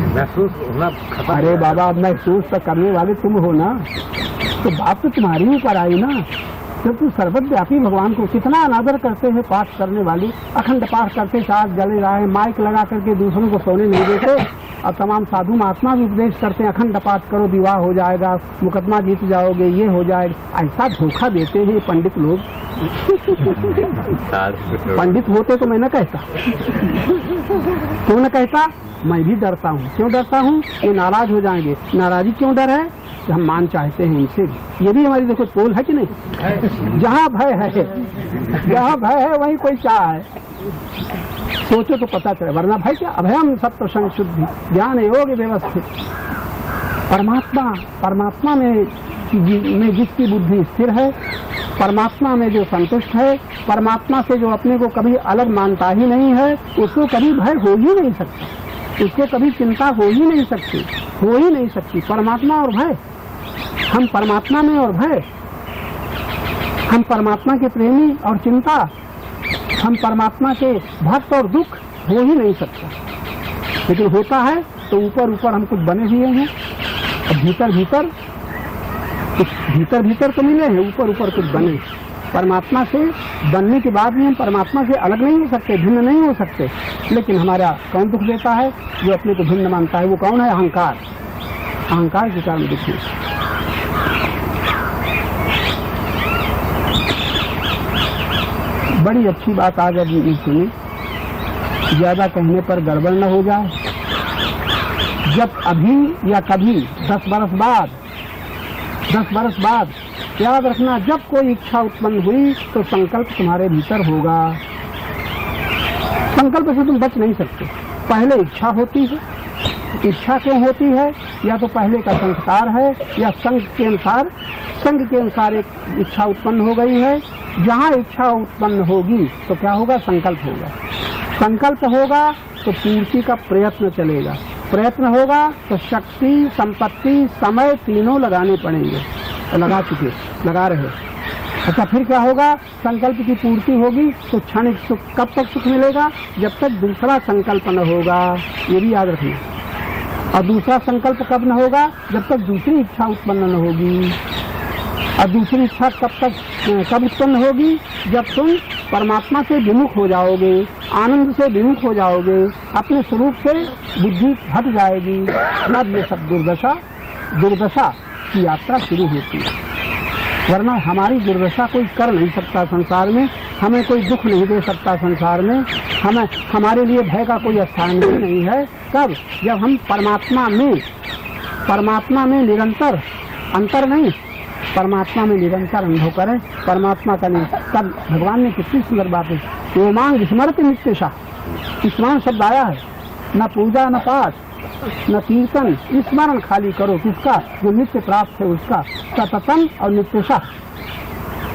महसूस होना। अरे बाबा अब महसूस तो करने वाले तुम हो ना, तो बात तो तुम्हारी ऊपर आई ना। जब तुम सर्वव्यापी भगवान को कितना अनादर करते हैं पाठ करने वाले, अखंड पाठ करते साथ जले रहे, माइक लगा करके दूसरों को सोने नहीं देते, और तमाम साधु महात्मा भी उपदेश करते हैं अखंड पाठ करो, विवाह हो जाएगा, मुकदमा जीत जाओगे, ये हो जाएगा। ऐसा धोखा देते हैं पंडित लोग। पंडित होते तो मैं न कहता, क्यों न कहता? मैं भी डरता हूँ। क्यों डरता हूँ? ये नाराज हो जाएंगे। नाराजी क्यों डर है? कि हम मान चाहते हैं उनसे भी। ये भी हमारी देखो पोल है कि नहीं? जहाँ भय है, जहाँ भय है वहीं कोई चाह है। सोचो तो पता चले, वरना भय क्या? अभयम सत्व संशुद्धि ज्ञान योग व्यवस्थित। परमात्मा में जिसकी बुद्धि स्थिर है, परमात्मा में जो संतुष्ट है, परमात्मा से जो अपने को कभी अलग मानता ही नहीं है, उसको कभी भय हो ही नहीं सकता, उसको कभी चिंता हो ही नहीं सकती, हो ही नहीं सकती। परमात्मा और भय, हम परमात्मा में और भय, हम परमात्मा के प्रेमी और चिंता, हम परमात्मा के भक्त और दुख हो ही नहीं सकता। लेकिन होता है तो ऊपर ऊपर हम कुछ बने हुए हैं, और भीतर भीतर तो मिले हैं, ऊपर ऊपर कुछ बने। परमात्मा से बनने के बाद भी हम परमात्मा से अलग नहीं हो सकते, भिन्न नहीं हो सकते। लेकिन हमारा कौन दुख देता है? जो अपने को भिन्न मानता है। वो कौन है? अहंकार। अहंकार के कारण दुखी। बड़ी अच्छी बात आज अभी सुनी, ज्यादा कहने पर गड़बड़ न हो जाए। जब अभी या कभी 10 बरस बाद याद रखना, जब कोई इच्छा उत्पन्न हुई तो संकल्प तुम्हारे भीतर होगा। संकल्प से तुम बच नहीं सकते। पहले इच्छा होती है। इच्छा क्यों होती है? या तो पहले का संस्कार है, या संघ के अनुसार एक इच्छा उत्पन्न हो गई है। जहाँ इच्छा उत्पन्न होगी तो क्या होगा? संकल्प होगा। संकल्प होगा तो पूर्ति का प्रयत्न चलेगा। प्रयत्न होगा तो शक्ति, संपत्ति, समय तीनों लगाने पड़ेंगे। तो लगा रहे। अच्छा, फिर क्या होगा? संकल्प की पूर्ति होगी तो क्षणिक सुख। कब तक सुख मिलेगा? जब तक दूसरा संकल्प न होगा। ये भी याद रखना। और दूसरा संकल्प कब न होगा? जब तक दूसरी इच्छा उत्पन्न न होगी। और दूसरी इच्छा कब उत्पन्न होगी? जब तुम परमात्मा से विमुख हो जाओगे, आनंद से विमुख हो जाओगे, अपने स्वरूप से बुद्धि हट जाएगी। तब ये सब दुर्दशा की यात्रा शुरू होती है। वरना हमारी दुर्दशा कोई कर नहीं सकता संसार में। हमें कोई दुख नहीं दे सकता संसार में। हमारे लिए भय का कोई स्थान ही नहीं है। कब? जब हम परमात्मा में निरंतर, अंतर नहीं, परमात्मा में निरंतर अनुभव करें। परमात्मा का नहीं। तब भगवान ने कितनी सुंदर बात है। योमांग स्मृत नित्यशा, स्मरण शब्द आया है। न पूजा, न पाठ, न कीर्तन, स्मरण खाली करो। किसका? जो नित्य प्राप्त है उसका। सततम और नित्यशा,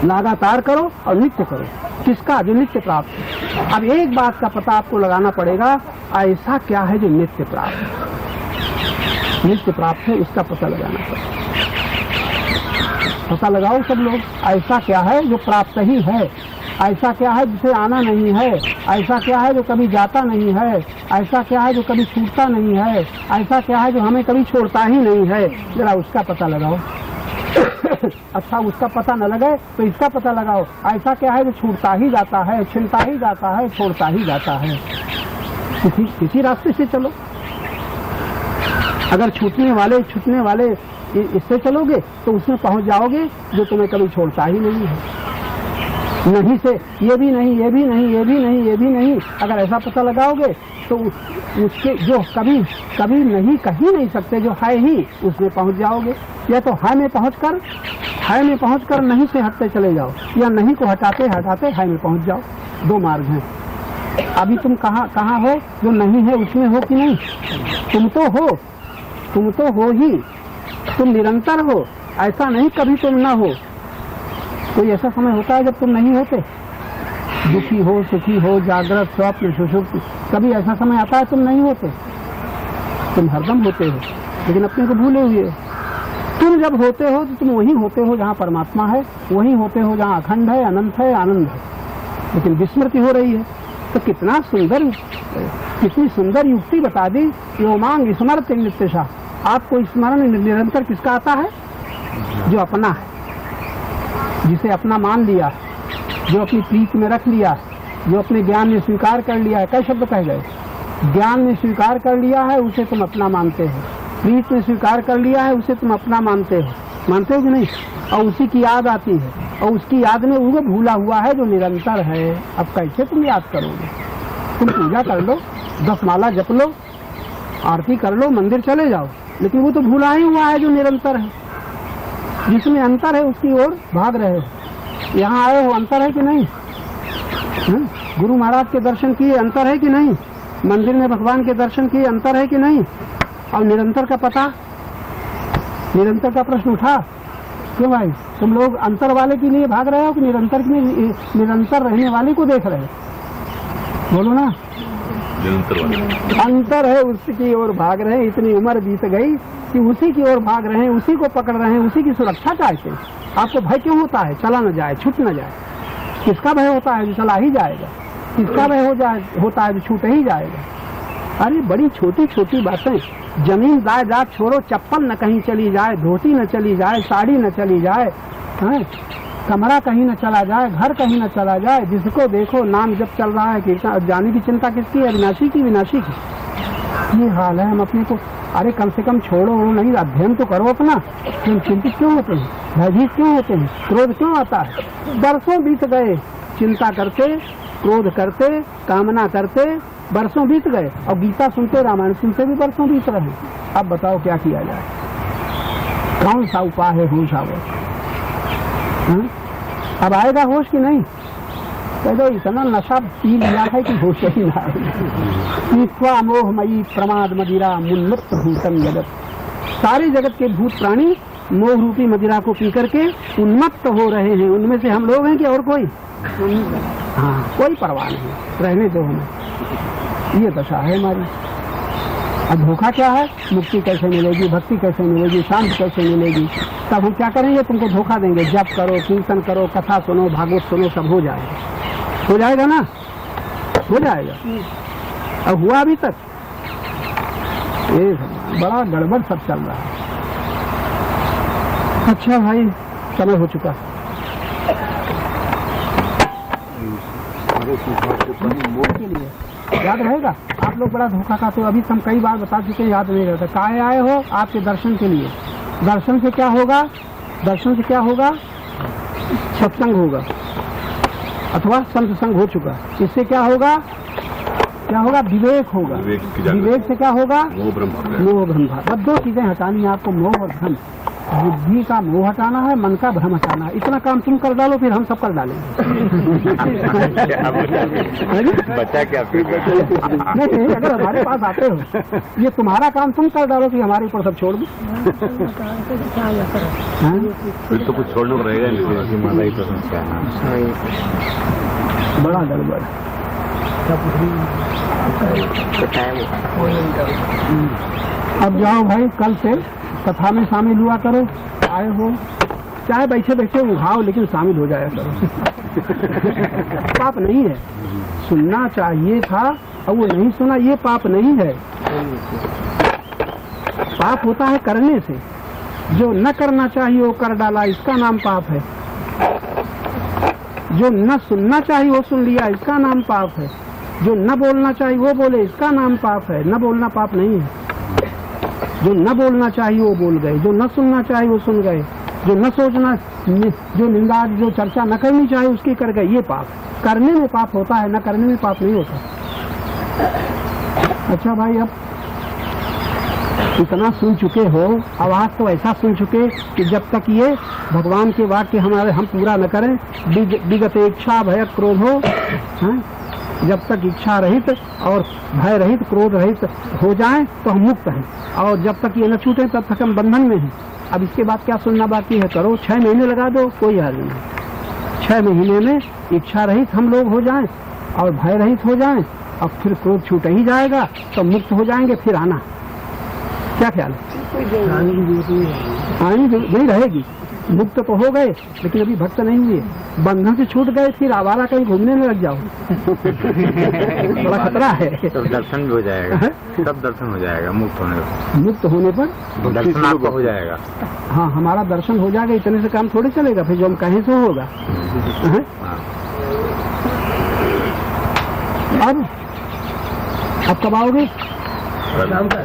लगातार करो और नित्य करो। किसका? जो नित्य प्राप्त है। अब एक बात का पता आपको लगाना पड़ेगा, ऐसा क्या है जो नित्य प्राप्त है, उसका पता लगाना पड़ेगा। पता लगाओ सब लोग, ऐसा क्या है जो प्राप्त ही है? ऐसा क्या है जिसे आना नहीं है? ऐसा क्या है जो कभी जाता नहीं है? ऐसा क्या है जो कभी छूटता नहीं है? ऐसा क्या है जो हमें कभी छोड़ता ही नहीं है? जरा उसका पता लगाओ। अच्छा, उसका पता न लगे तो इसका पता लगाओ। ऐसा क्या है जो छूटता ही जाता है, छिनता ही जाता है, छोड़ता ही जाता है? किसी रास्ते से चलो। अगर छूटने वाले इससे चलोगे तो उसमें पहुंच जाओगे जो तुम्हें कभी छोड़ता ही नहीं है। नहीं से ये भी नहीं, ये भी नहीं, ये भी नहीं, ये भी नहीं, अगर ऐसा पता लगाओगे तो उसके जो कभी नहीं कही नहीं सकते, जो है ही, उसमें पहुंच जाओगे। या तो है में पहुंचकर नहीं से हटते चले जाओ, या नहीं को हटाते हटाते है में पहुंच जाओ। दो मार्ग हैं। अभी तुम कहाँ हो? जो नहीं है उसमें हो कि नहीं? तुम तो हो ही। तुम निरंतर हो। ऐसा नहीं कभी तुम ना हो। कोई ऐसा समय होता है जब तुम नहीं होते? दुखी हो, सुखी हो, जागृत, स्वप्न, सुषुप्ति, कभी ऐसा समय आता है तुम नहीं होते? तुम हरदम होते हो, लेकिन अपने को भूले हुए हो। तुम जब होते हो तो तुम वही होते हो जहाँ परमात्मा है, वही होते हो जहाँ अखंड है, अनंत है, आनंद है। लेकिन विस्मृति हो रही है। तो कितनी सुंदर युक्ति बता दी। योमांग स्मृत नित्यशा। आपको स्मरण निरंतर किसका आता है? जो अपना है, जिसे अपना मान लिया, जो अपनी प्रीति में रख लिया, जो अपने ज्ञान में स्वीकार कर लिया है। कई शब्द कह गए। ज्ञान में स्वीकार कर लिया है उसे तुम अपना मानते हो, प्रीति में स्वीकार कर लिया है उसे तुम अपना मानते हो कि नहीं? और उसी की याद आती है, और उसकी याद में वो भूला हुआ है जो निरंतर है। अब कैसे तुम याद करोगे? तुम पूजा कर लो, 10 माला जप लो, आरती कर लो, मंदिर चले जाओ, लेकिन वो तो भूला ही हुआ है जो निरंतर है। जिसमें अंतर है उसकी ओर भाग रहे हो। यहाँ आए हो, अंतर है कि नहीं? गुरु महाराज के दर्शन किए, अंतर है कि नहीं? मंदिर में भगवान के दर्शन किए, अंतर है कि नहीं? और निरंतर का पता, निरंतर का प्रश्न उठा। क्यों भाई, तुम लोग अंतर वाले के लिए भाग रहे हो कि निरंतर रहने वाले को देख रहे हो? बोलो ना। अंतर है, उसकी ओर भाग रहे हैं। इतनी उम्र बीत गई कि उसी की ओर भाग रहे हैं, उसी को पकड़ रहे हैं, उसी की सुरक्षा चाहते हैं। आपको भय क्यों होता है? चला न जाए, छूट न जाए। किसका भय होता है? जो चला ही जाएगा। किसका भय होता है? जो छूट ही जाएगा। अरे बड़ी छोटी छोटी बातें। जमीन जायदाद छोड़ो, चप्पल न कहीं चली जाए, धोती न चली जाए, साड़ी न चली जाए, कमरा कहीं न चला जाए, घर कहीं न चला जाए, जिसको देखो नाम जब चल रहा है, कीर्तन, जाने की चिंता किसकी है? विनाशी की। ये हाल है हम अपने को। अरे कम से कम छोड़ो नहीं, अध्ययन तो करो अपना। तुम चिंतित क्यों होते हैं? भयभीत क्यों होते हैं? क्रोध क्यों आता है? बरसों बीत गए, चिंता करते, क्रोध करते, कामना करते वर्षों बीत गए, और गीता सुनते, रामायण सुनते भी वर्षों बीत रहे। अब बताओ क्या किया जाए, कौन सा उपाय है होश आवे? अब आएगा होश कि नहीं? तो इतना नशा पी लिया है कि होश ही ना आए। मोहमयी प्रमाद मदिरा मुन्मुक्त भूतम जगत, सारे जगत के भूत प्राणी मोह रूपी मदिरा को पी करके उन्मत्त हो रहे हैं। उनमें से हम लोग हैं कि और कोई? हाँ, कोई परवाह नहीं, रहने दो हमें। ये दशा है हमारी। अब धोखा क्या है? मुक्ति कैसे मिलेगी, भक्ति कैसे मिलेगी, शांति कैसे मिलेगी? तब हम क्या करेंगे? तुमको धोखा देंगे। जप करो, कीर्तन करो, कथा सुनो, भागवत सुनो, सब हो जाएगा। हो जाएगा ना? हो जाएगा। अब हुआ अभी तक? ये बड़ा गड़बड़ सब चल रहा है। अच्छा भाई, समय हो चुका। के लिए याद रहेगा? आप लोग बड़ा धोखा खाते हो। अभी हम कई बार बता चुके हैं, याद नहीं रहता। काहे आए हो? आपके दर्शन के लिए। दर्शन से क्या होगा? दर्शन से क्या होगा? सत्संग होगा अथवा संत संग हो चुका। इससे क्या होगा? क्या होगा? विवेक होगा। विवेक से क्या होगा? मोह भ्रम। अब दो चीजें हटानी है आपको, मोह और भ्रम। बुद्धि का मोह हटाना है, मन का भ्रम हटाना है। इतना काम तुम कर डालो, फिर हम सब कर डालेंगे। बच्चा क्या? नहीं, अगर हमारे पास आते हो, ये तुम्हारा काम तुम कर डालो कि हमारे ऊपर सब छोड़ दो। फिर तो कुछ छोड़ना रहेगा नहीं। बड़ा गड़बड़। अब जाओ भाई, कल से कथा में शामिल हुआ करो। आए हो, चाहे बैठे बैठे उठाओ, लेकिन शामिल हो जाया करो। पाप नहीं है, सुनना चाहिए था और वो नहीं सुना, ये पाप नहीं है। पाप होता है करने से। जो न करना चाहिए वो कर डाला, इसका नाम पाप है। जो न सुनना चाहिए वो सुन लिया, इसका नाम पाप है। जो न बोलना चाहिए वो बोले, इसका नाम पाप है। न बोलना पाप नहीं है। जो न बोलना चाहिए वो बोल गए, जो न सुनना चाहिए वो सुन गए, जो न सोचना, जो निंदा, जो चर्चा न करनी चाहिए उसकी कर गए, ये पाप। करने में पाप होता है, न करने में पाप नहीं होता। अच्छा भाई, अब इतना सुन चुके हो, आवाज तो ऐसा सुन चुके कि जब तक ये भगवान के वाक्य हमारे हम पूरा न करें, विगत इच्छा भय क्रोध हो, जब तक इच्छा रहित और भय रहित, क्रोध रहित हो जाएं तो हम मुक्त हैं। और जब तक ये न छूटे तब तक हम बंधन में हैं। अब इसके बाद क्या सुनना बाकी है? करो, 6 महीने लगा दो, कोई हर्ज नहीं। 6 महीने में इच्छा रहित हम लोग हो जाएं और भय रहित हो जाएं, और फिर क्रोध छूट ही जाएगा तो मुक्त हो जाएंगे। फिर आना, क्या ख्याल है? आनी नहीं रहेगी। मुक्त तो हो गए, लेकिन अभी भक्त नहीं हुए, बंधन से छूट गए, फिर आवारा कहीं घूमने में लग जाओ। बड़ा खतरा है। तो दर्शन भी हो जाएगा, सब दर्शन हो जाएगा मुक्त होने पर। मुक्त होने पर दर्शन आपका हो जाएगा। हाँ, हमारा दर्शन हो जाएगा। इतने से काम थोड़े चलेगा, फिर जो हम कहें सो होगा। अब कब आओगे? शाम का।